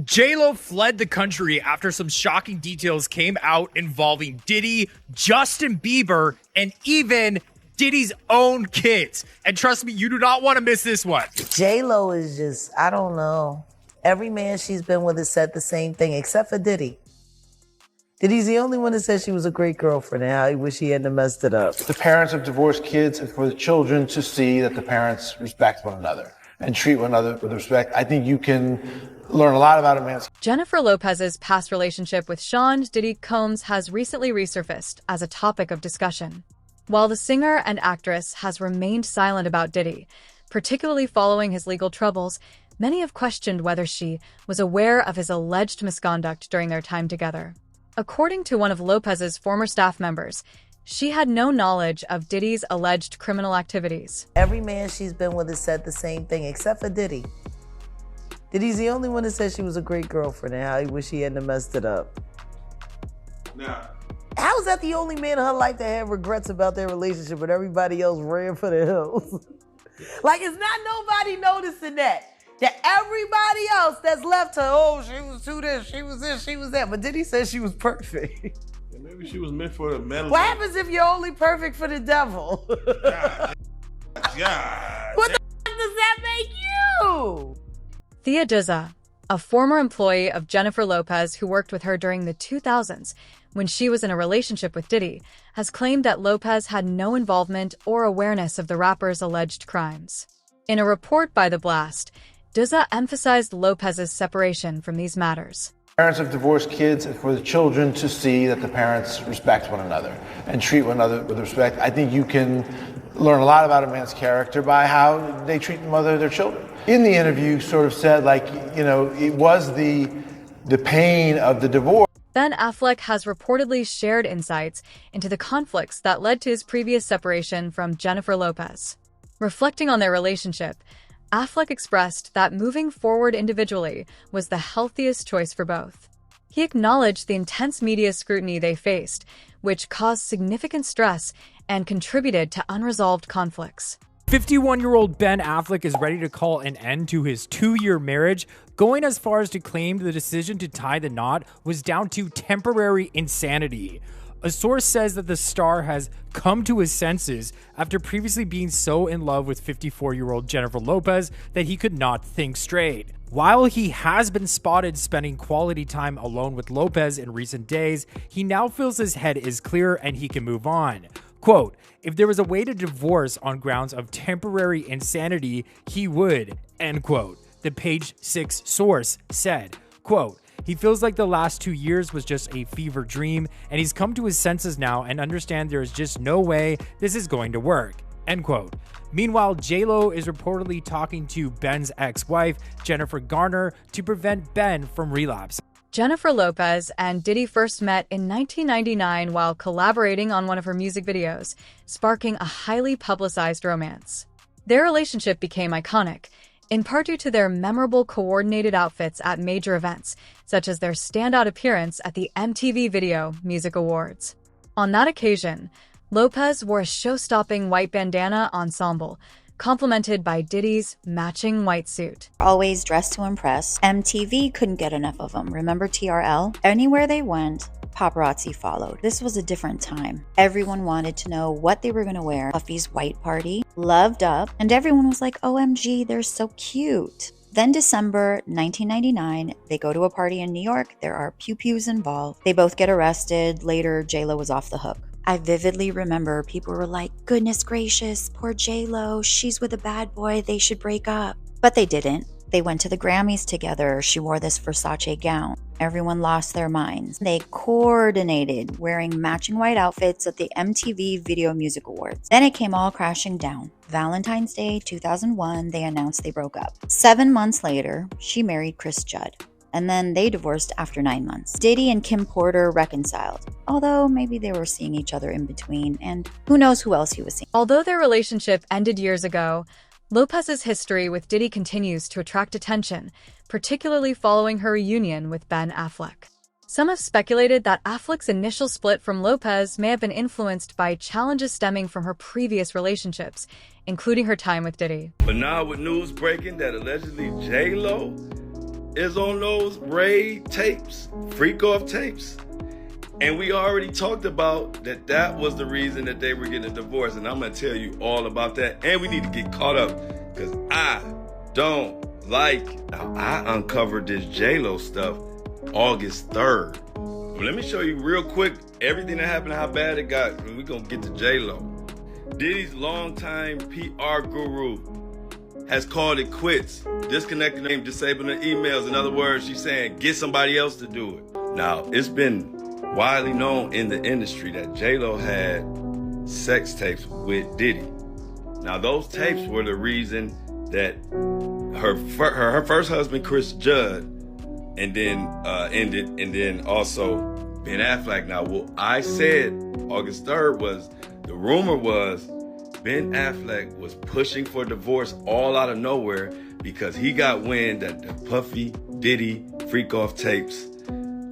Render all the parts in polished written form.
J-Lo fled the country after some shocking details came out involving Diddy, Justin Bieber, and even Diddy's own kids. And trust me, you do not want to miss this one. J-Lo is just, I don't know. Every man she's been with has said the same thing, except for Diddy. Diddy's the only one that said she was a great girlfriend and how he wish he hadn't messed it up. The parents of divorced kids, and for the children to see that the parents respect one another and treat one another with respect, I think you can learn a lot about a man's. Jennifer Lopez's past relationship with Sean Diddy Combs has recently resurfaced as a topic of discussion. While the singer and actress has remained silent about Diddy, particularly following his legal troubles, many have questioned whether she was aware of his alleged misconduct during their time together. According to one of Lopez's former staff members, she had no knowledge of Diddy's alleged criminal activities. Every man she's been with has said the same thing, except for Diddy. Diddy's the only one that said she was a great girlfriend and how he wish he hadn't messed it up. Now, How is that the only man in her life that had regrets about their relationship but everybody else ran for the hills? Like, it's not nobody noticing that. That everybody else that's left her, oh, she was too this, she was this, she was that. But Diddy said she was perfect. maybe she was meant for the medal. What happens if you're only perfect for the devil? God. What the f does that make you? Thea Dizza, a former employee of Jennifer Lopez who worked with her during the 2000s when she was in a relationship with Diddy, has claimed that Lopez had no involvement or awareness of the rapper's alleged crimes. In a report by The Blast, Dizza emphasized Lopez's separation from these matters. Parents of divorced kids, and for the children to see that the parents respect one another and treat one another with respect, I think you can learn a lot about a man's character by how they treat the mother of their children. In the interview, sort of said, like, you know, it was the pain of the divorce. Ben Affleck has reportedly shared insights into the conflicts that led to his previous separation from Jennifer Lopez. Reflecting on their relationship, Affleck expressed that moving forward individually was the healthiest choice for both. He acknowledged the intense media scrutiny they faced, which caused significant stress and contributed to unresolved conflicts. 51-year-old Ben Affleck is ready to call an end to his 2-year marriage, going as far as to claim the decision to tie the knot was down to temporary insanity. A source says that the star has come to his senses after previously being so in love with 54-year-old Jennifer Lopez that he could not think straight. While he has been spotted spending quality time alone with Lopez in recent days, he now feels his head is clear and he can move on. Quote, if there was a way to divorce on grounds of temporary insanity, he would, end quote. The Page 6 source said, quote, he feels like the last 2 years was just a fever dream, and he's come to his senses now and understand there is just no way this is going to work, end quote. Meanwhile, J-Lo is reportedly talking to Ben's ex-wife, Jennifer Garner, to prevent Ben from relapse. Jennifer Lopez and Diddy first met in 1999 while collaborating on one of her music videos, sparking a highly publicized romance. Their relationship became iconic, in part due to their memorable coordinated outfits at major events, such as their standout appearance at the MTV Video Music Awards. On that occasion, Lopez wore a show-stopping white bandana ensemble, complemented by Diddy's matching white suit. Always dressed to impress. MTV couldn't get enough of them. Remember TRL? Anywhere they went, paparazzi followed. This was a different time. Everyone wanted to know what they were going to wear. Puffy's white party, Loved Up, and everyone was like, OMG, they're so cute. Then December 1999, they go to a party in New York. There are pew-pews involved. They both get arrested. Later, J-Lo was off the hook. I vividly remember people were like, goodness gracious, poor J-Lo, she's with a bad boy, they should break up. But they didn't. They went to the Grammys together. She wore this Versace gown. Everyone lost their minds. They coordinated wearing matching white outfits at the MTV Video Music Awards. Then it came all crashing down. Valentine's Day 2001, they announced they broke up. 7 months later, she married Chris Judd. And then they divorced after 9 months. Diddy and Kim Porter reconciled, although maybe they were seeing each other in between, and who knows who else he was seeing. Although their relationship ended years ago, Lopez's history with Diddy continues to attract attention, particularly following her reunion with Ben Affleck. Some have speculated that Affleck's initial split from Lopez may have been influenced by challenges stemming from her previous relationships, including her time with Diddy. But now with news breaking that allegedly J-Lo is on those raid tapes, freak off tapes. And we already talked about that was the reason that they were getting a divorce. And I'm going to tell you all about that. And we need to get caught up because I don't like. Now, I uncovered this J-Lo stuff August 3rd. Well, let me show you real quick everything that happened, how bad it got. And we're going to get to J-Lo. Diddy's longtime PR guru has called it quits, disconnecting him, disabling the emails. In other words, she's saying, get somebody else to do it. Now, it's been widely known in the industry that J-Lo had sex tapes with Diddy. Now, those tapes were the reason that her first husband, Chris Judd, and then ended, and then also Ben Affleck. Now, what I said August 3rd was, the rumor was Ben Affleck was pushing for divorce all out of nowhere because he got wind that the Puffy Diddy freak off tapes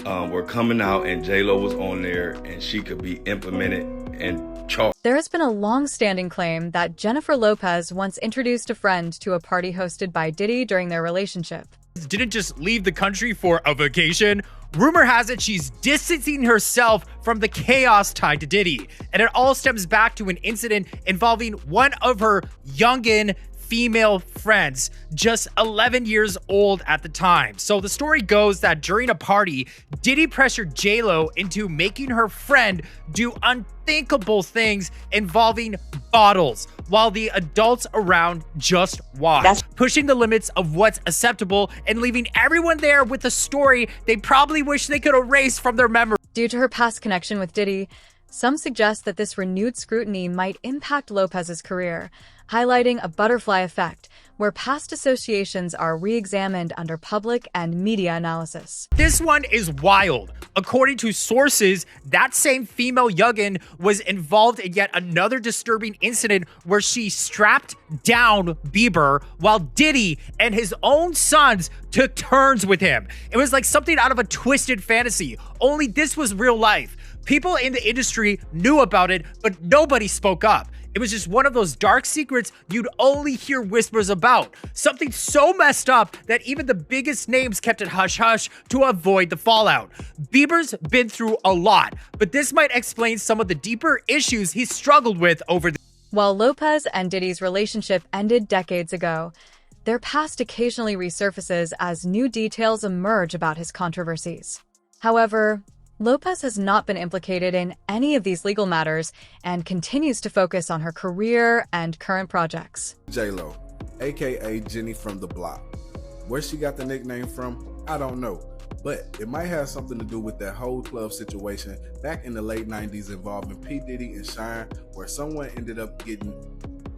were coming out and J-Lo was on there and she could be implemented and charged. There has been a long-standing claim that Jennifer Lopez once introduced a friend to a party hosted by Diddy during their relationship. Didn't just leave the country for a vacation. Rumor has it she's distancing herself from the chaos tied to Diddy. And it all stems back to an incident involving one of her youngin' female friends, just 11 years old at the time. So the story goes that during a party, Diddy pressured J-Lo into making her friend do unthinkable things involving bottles, while the adults around just watched, pushing the limits of what's acceptable and leaving everyone there with a story they probably wish they could erase from their memory. Due to her past connection with Diddy, some suggest that this renewed scrutiny might impact Lopez's career, highlighting a butterfly effect, where past associations are re-examined under public and media analysis. This one is wild. According to sources, that same female youngin was involved in yet another disturbing incident where she strapped down Bieber while Diddy and his own sons took turns with him. It was like something out of a twisted fantasy, only this was real life. People in the industry knew about it, but nobody spoke up. It was just one of those dark secrets you'd only hear whispers about. Something so messed up that even the biggest names kept it hush-hush to avoid the fallout. Bieber's been through a lot, but this might explain some of the deeper issues he struggled with over the— While Lopez and Diddy's relationship ended decades ago, their past occasionally resurfaces as new details emerge about his controversies. However, Lopez has not been implicated in any of these legal matters and continues to focus on her career and current projects. J-Lo, aka Jenny from the Block. Where she got the nickname from, I don't know. But it might have something to do with that whole club situation back in the late 90s involving P. Diddy and Shine, where someone ended up getting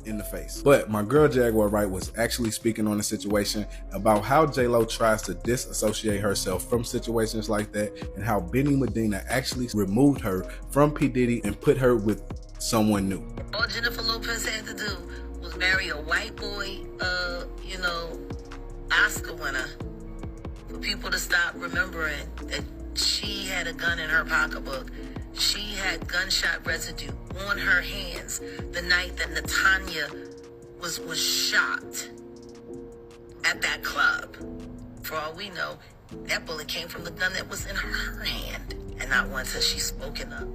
in the face. But my girl Jaguar Wright was actually speaking on the situation about how J-Lo tries to disassociate herself from situations like that and how Benny Medina actually removed her from P. Diddy and put her with someone new. All Jennifer Lopez had to do was marry a white boy, Oscar winner, for people to stop remembering that she had a gun in her pocketbook. She had gunshot residue on her hands the night that Natanya was shot at that club. For all we know, that bullet came from the gun that was in her hand. And not once has she spoken up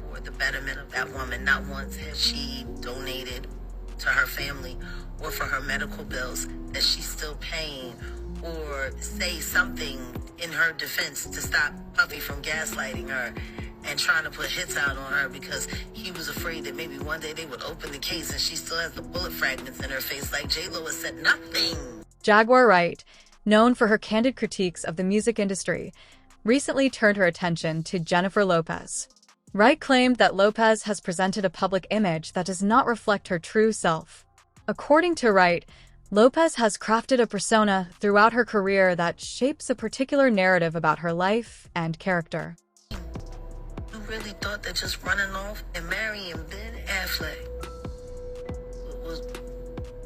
for the betterment of that woman. Not once has she donated to her family or for her medical bills that she's still paying, or say something in her defense to stop Puffy from gaslighting her and trying to put hits out on her because he was afraid that maybe one day they would open the case and she still has the bullet fragments in her face. Like J-Lo has said nothing. Jaguar Wright, known for her candid critiques of the music industry, recently turned her attention to Jennifer Lopez. Wright claimed that Lopez has presented a public image that does not reflect her true self. According to Wright, Lopez has crafted a persona throughout her career that shapes a particular narrative about her life and character. You really thought that just running off and marrying Ben Affleck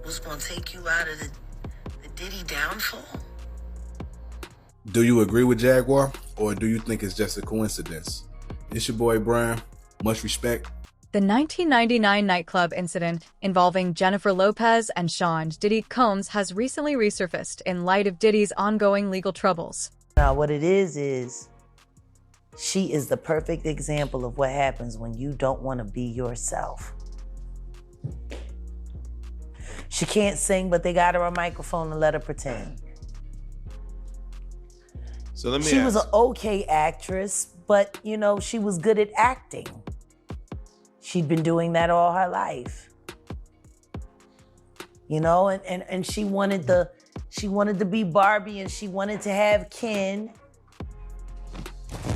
was going to take you out of the Diddy downfall? Do you agree with Jaguar, or do you think it's just a coincidence? It's your boy Brian. Much respect. The 1999 nightclub incident involving Jennifer Lopez and Sean Diddy Combs has recently resurfaced in light of Diddy's ongoing legal troubles. Now, what it is she is the perfect example of what happens when you don't want to be yourself. She can't sing, but they got her a microphone and let her pretend. So let me She ask. was an okay actress, but, you know, she was good at acting. She'd been doing that all her life. You know, and she wanted to be Barbie and she wanted to have Ken.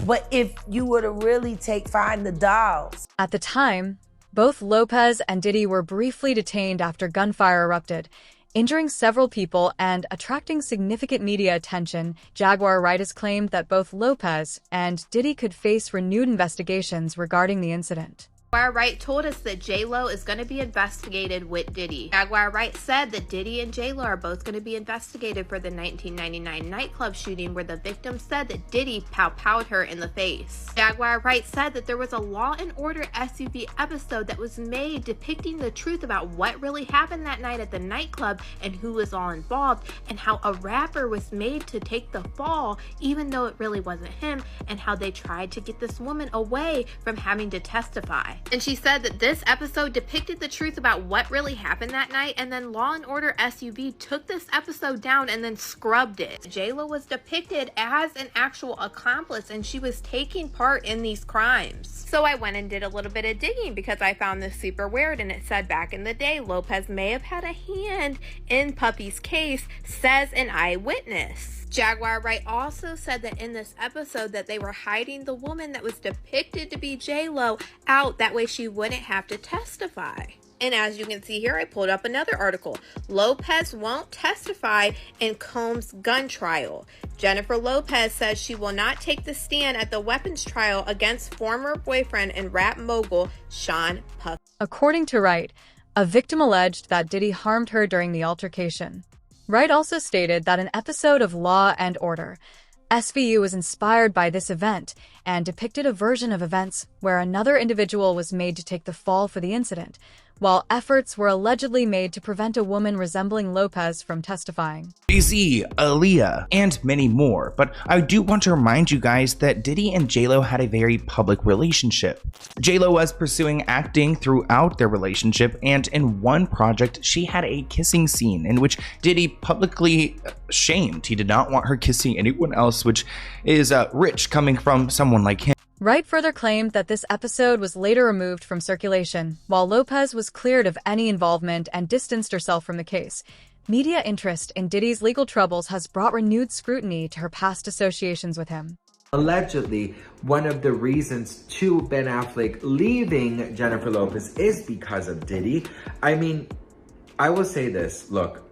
But if you were to really find the dolls. At the time, both Lopez and Diddy were briefly detained after gunfire erupted, injuring several people and attracting significant media attention. Jaguar writers claimed that both Lopez and Diddy could face renewed investigations regarding the incident. Jaguar Wright told us that J-Lo is going to be investigated with Diddy. Jaguar Wright said that Diddy and J-Lo are both going to be investigated for the 1999 nightclub shooting where the victim said that Diddy pow-powed her in the face. Jaguar Wright said that there was a Law and Order SUV episode that was made depicting the truth about what really happened that night at the nightclub and who was all involved, and how a rapper was made to take the fall even though it really wasn't him, and how they tried to get this woman away from having to testify. And she said that this episode depicted the truth about what really happened that night, and then Law and Order SUV took this episode down and then scrubbed it. J-Lo was depicted as an actual accomplice and she was taking part in these crimes. So I went and did a little bit of digging because I found this super weird, and it said back in the day Lopez may have had a hand in Puppy's case, says an eyewitness. Jaguar Wright also said that in this episode that they were hiding the woman that was depicted to be J-Lo out, that way she wouldn't have to testify. And as you can see here, I pulled up another article. Lopez won't testify in Combs' gun trial. Jennifer Lopez says she will not take the stand at the weapons trial against former boyfriend and rap mogul Sean Puffy. According to Wright, a victim alleged that Diddy harmed her during the altercation. Wright also stated that an episode of Law and Order SVU was inspired by this event and depicted a version of events where another individual was made to take the fall for the incident, while efforts were allegedly made to prevent a woman resembling Lopez from testifying. Jay-Z, Aaliyah, and many more. But I do want to remind you guys that Diddy and J-Lo had a very public relationship. J-Lo was pursuing acting throughout their relationship, and in one project, she had a kissing scene in which Diddy publicly shamed. He did not want her kissing anyone else, which is rich coming from someone like him. Wright further claimed that this episode was later removed from circulation, while Lopez was cleared of any involvement and distanced herself from the case. Media interest in Diddy's legal troubles has brought renewed scrutiny to her past associations with him. Allegedly, one of the reasons to Ben Affleck leaving Jennifer Lopez is because of Diddy. I mean, I will say this, look.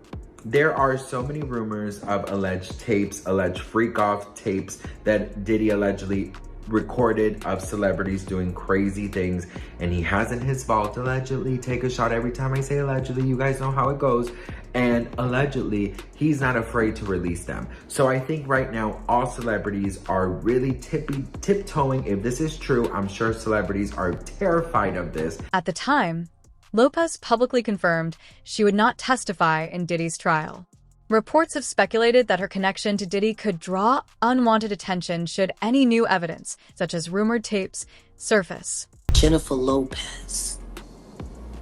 There are so many rumors of alleged tapes, alleged freak-off tapes that Diddy allegedly recorded of celebrities doing crazy things, and he has in his vault allegedly. Take a shot every time I say allegedly, you guys know how it goes. And allegedly, he's not afraid to release them. So I think right now, all celebrities are really tiptoeing. If this is true, I'm sure celebrities are terrified of this. At the time, Lopez publicly confirmed she would not testify in Diddy's trial. Reports have speculated that her connection to Diddy could draw unwanted attention should any new evidence, such as rumored tapes, surface. Jennifer Lopez,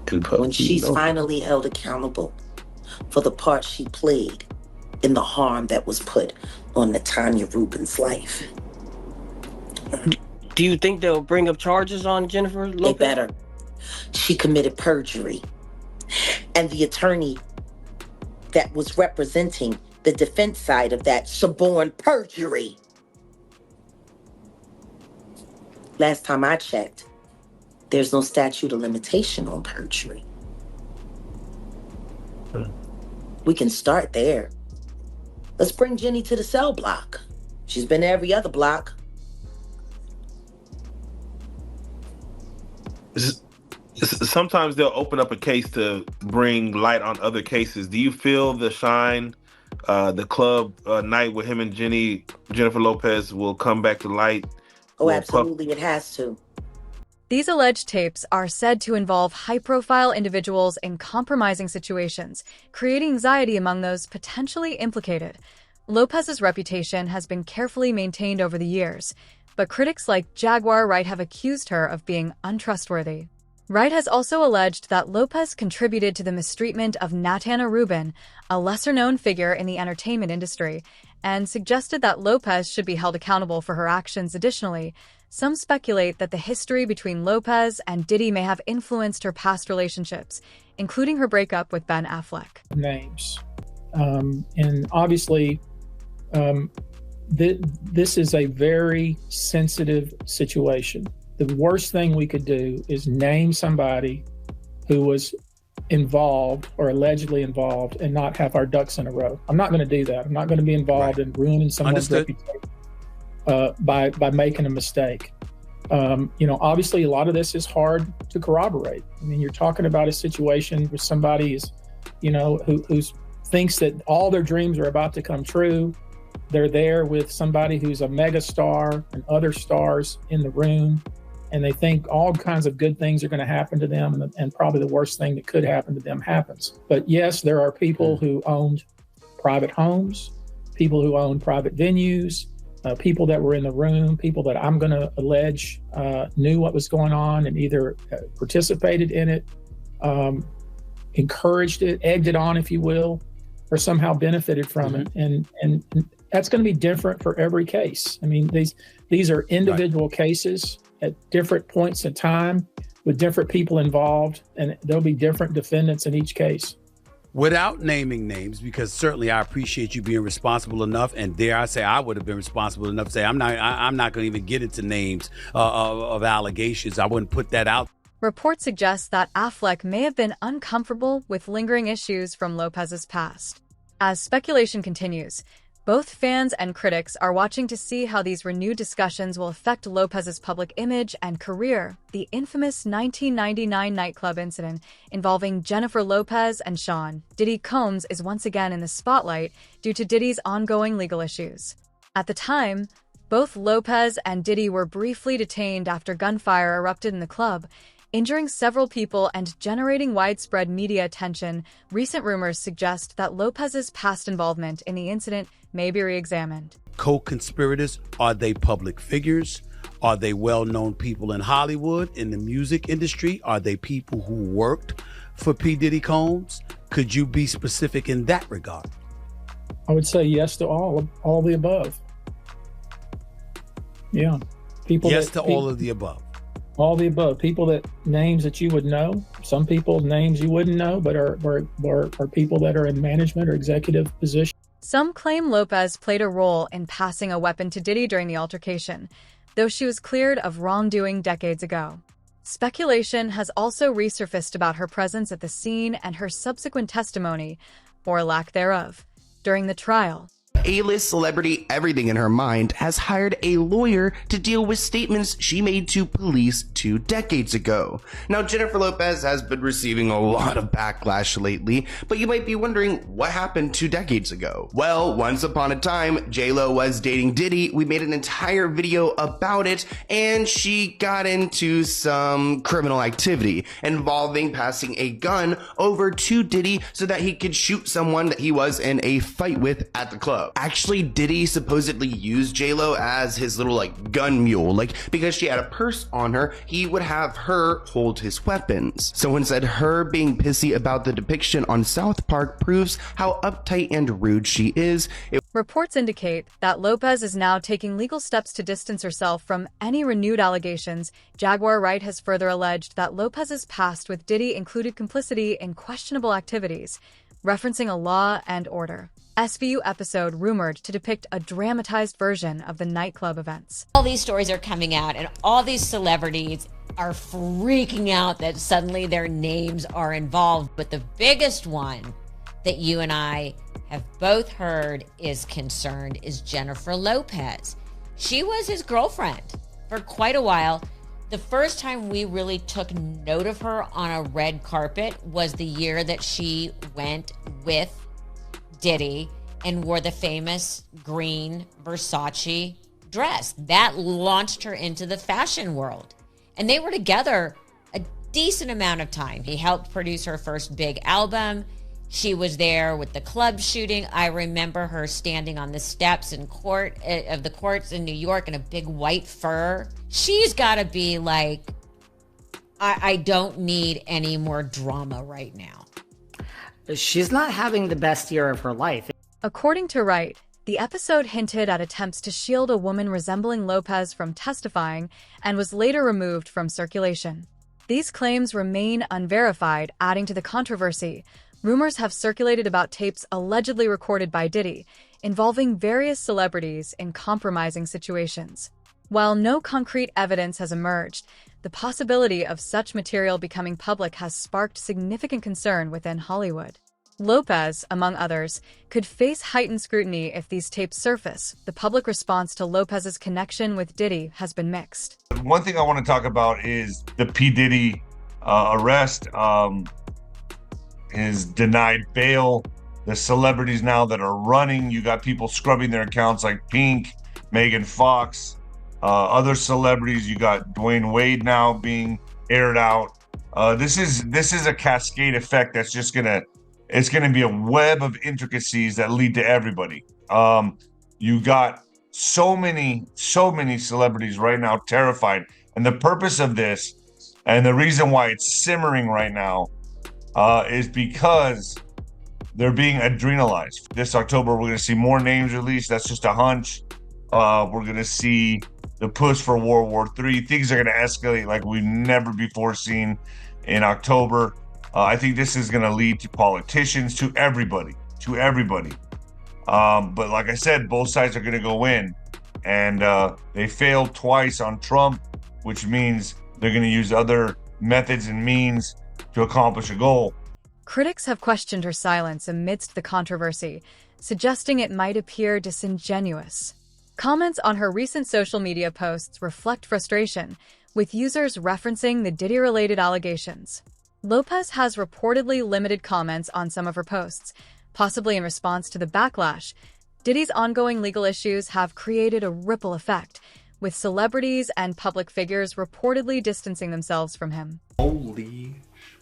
when she's finally held accountable for the part she played in the harm that was put on Natanya Rubin's life. Do you think they'll bring up charges on Jennifer Lopez? They better. She committed perjury. And the attorney that was representing the defense side of that suborned perjury. Last time I checked, there's no statute of limitation on perjury. We can start there. Let's bring Jenny to the cell block. She's been to every other block. Sometimes they'll open up a case to bring light on other cases. Do you feel the Shine, the club night with him and Jennifer Lopez will come back to light? Oh, absolutely, it has to. These alleged tapes are said to involve high-profile individuals in compromising situations, creating anxiety among those potentially implicated. Lopez's reputation has been carefully maintained over the years, but critics like Jaguar Wright have accused her of being untrustworthy. Wright has also alleged that Lopez contributed to the mistreatment of Natana Rubin, a lesser-known figure in the entertainment industry, and suggested that Lopez should be held accountable for her actions. Additionally, some speculate that the history between Lopez and Diddy may have influenced her past relationships, including her breakup with Ben Affleck. Names. And obviously, this is a very sensitive situation. The worst thing we could do is name somebody who was involved or allegedly involved and not have our ducks in a row. I'm not going to do that. I'm not going to be involved in ruining someone's reputation by making a mistake. Obviously a lot of this is hard to corroborate. I mean, you're talking about a situation where somebody is, who thinks that all their dreams are about to come true. They're there with somebody who's a mega star and other stars in the room, and they think all kinds of good things are going to happen to them, and probably the worst thing that could happen to them happens. But yes, there are people who owned private homes, people who owned private venues, people that were in the room, people that I'm going to allege knew what was going on and either participated in it, encouraged it, egged it on, if you will, or somehow benefited from it. And that's going to be different for every case. I mean, these are individual cases at different points in time with different people involved, and there'll be different defendants in each case. Without naming names, because certainly I appreciate you being responsible enough, and dare I say I would have been responsible enough to say I'm not going to even get into names of allegations. I wouldn't put that out. Reports suggest that Affleck may have been uncomfortable with lingering issues from Lopez's past. As speculation continues, both fans and critics are watching to see how these renewed discussions will affect Lopez's public image and career. The infamous 1999 nightclub incident involving Jennifer Lopez and Sean Diddy Combs is once again in the spotlight due to Diddy's ongoing legal issues. At the time, both Lopez and Diddy were briefly detained after gunfire erupted in the club, injuring several people and generating widespread media attention. Recent rumors suggest that Lopez's past involvement in the incident may be re-examined. Co-conspirators, are they public figures? Are they well-known people in Hollywood, in the music industry? Are they people who worked for P. Diddy Combs? Could you be specific in that regard? I would say yes to all the above. Yeah. Yes to all of the above. All the above. People that names that you would know. Some people names you wouldn't know, but are people that are in management or executive positions. Some claim Lopez played a role in passing a weapon to Diddy during the altercation, though she was cleared of wrongdoing decades ago. Speculation has also resurfaced about her presence at the scene and her subsequent testimony, or lack thereof, during the trial. A-list celebrity everything in her mind has hired a lawyer to deal with statements she made to police 2 decades ago. Now, Jennifer Lopez has been receiving a lot of backlash lately, but you might be wondering what happened 2 decades ago. Well, once upon a time, J-Lo was dating Diddy. We made an entire video about it, and she got into some criminal activity involving passing a gun over to Diddy so that he could shoot someone that he was in a fight with at the club. Actually, Diddy supposedly used J-Lo as his little gun mule, because she had a purse on her, he would have her hold his weapons. Someone said her being pissy about the depiction on South Park proves how uptight and rude she is. Reports indicate that Lopez is now taking legal steps to distance herself from any renewed allegations. Jaguar Wright has further alleged that Lopez's past with Diddy included complicity in questionable activities, referencing a Law and Order SVU episode rumored to depict a dramatized version of the nightclub events. All these stories are coming out, and all these celebrities are freaking out that suddenly their names are involved. But the biggest one that you and I have both heard is concerned is Jennifer Lopez. She was his girlfriend for quite a while. The first time we really took note of her on a red carpet was the year that she went with Diddy and wore the famous green Versace dress. That launched her into the fashion world. And they were together a decent amount of time. He helped produce her first big album. She was there with the club shooting. I remember her standing on the steps of the courts in New York in a big white fur. She's got to be like, I don't need any more drama right now. She's not having the best year of her life. According to Wright, the episode hinted at attempts to shield a woman resembling Lopez from testifying and was later removed from circulation. These claims remain unverified, adding to the controversy. Rumors have circulated about tapes allegedly recorded by Diddy, involving various celebrities in compromising situations. While no concrete evidence has emerged, the possibility of such material becoming public has sparked significant concern within Hollywood. Lopez, among others, could face heightened scrutiny if these tapes surface. The public response to Lopez's connection with Diddy has been mixed. One thing I want to talk about is the P. Diddy arrest. Is denied bail. The celebrities now that are running, you got people scrubbing their accounts like Pink, Megan Fox, other celebrities. You got Dwayne Wade now being aired out. This is a cascade effect that's just it's gonna be a web of intricacies that lead to everybody. You got so many celebrities right now terrified, and the purpose of this, and the reason why it's simmering right now, is because they're being adrenalized. This October, we're going to see more names released. That's just a hunch. We're going to see the push for World War III. Things are going to escalate like we've never before seen in October. I think this is going to lead to politicians, to everybody. But like I said, both sides are going to go in. And they failed twice on Trump, which means they're going to use other methods and means to accomplish a goal. Critics have questioned her silence amidst the controversy, suggesting it might appear disingenuous. Comments on her recent social media posts reflect frustration, with users referencing the Diddy-related allegations. Lopez has reportedly limited comments on some of her posts, possibly in response to the backlash. Diddy's ongoing legal issues have created a ripple effect, with celebrities and public figures reportedly distancing themselves from him. Holy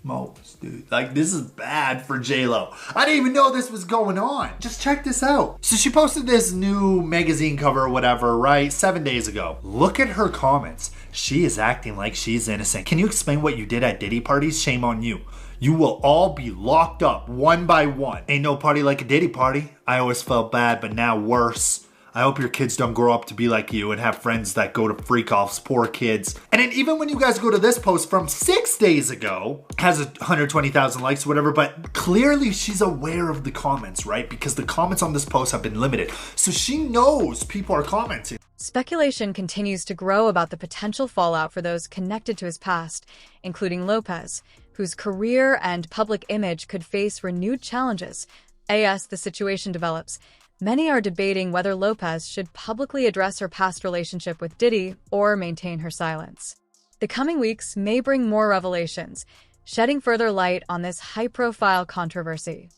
smokes, dude. Like, this is bad for J-Lo. I didn't even know this was going on. Just check this out. So she posted this new magazine cover or whatever, right? 7 days ago. Look at her comments. She is acting like she's innocent. Can you explain what you did at Diddy parties? Shame on you. You will all be locked up one by one. Ain't no party like a Diddy party. I always felt bad, but now worse. I hope your kids don't grow up to be like you and have friends that go to freak-offs, poor kids. And then even when you guys go to this post from 6 days ago, has 120,000 likes or whatever, but clearly she's aware of the comments, right? Because the comments on this post have been limited. So she knows people are commenting. Speculation continues to grow about the potential fallout for those connected to his past, including Lopez, whose career and public image could face renewed challenges. As the situation develops, many are debating whether Lopez should publicly address her past relationship with Diddy or maintain her silence. The coming weeks may bring more revelations, shedding further light on this high-profile controversy.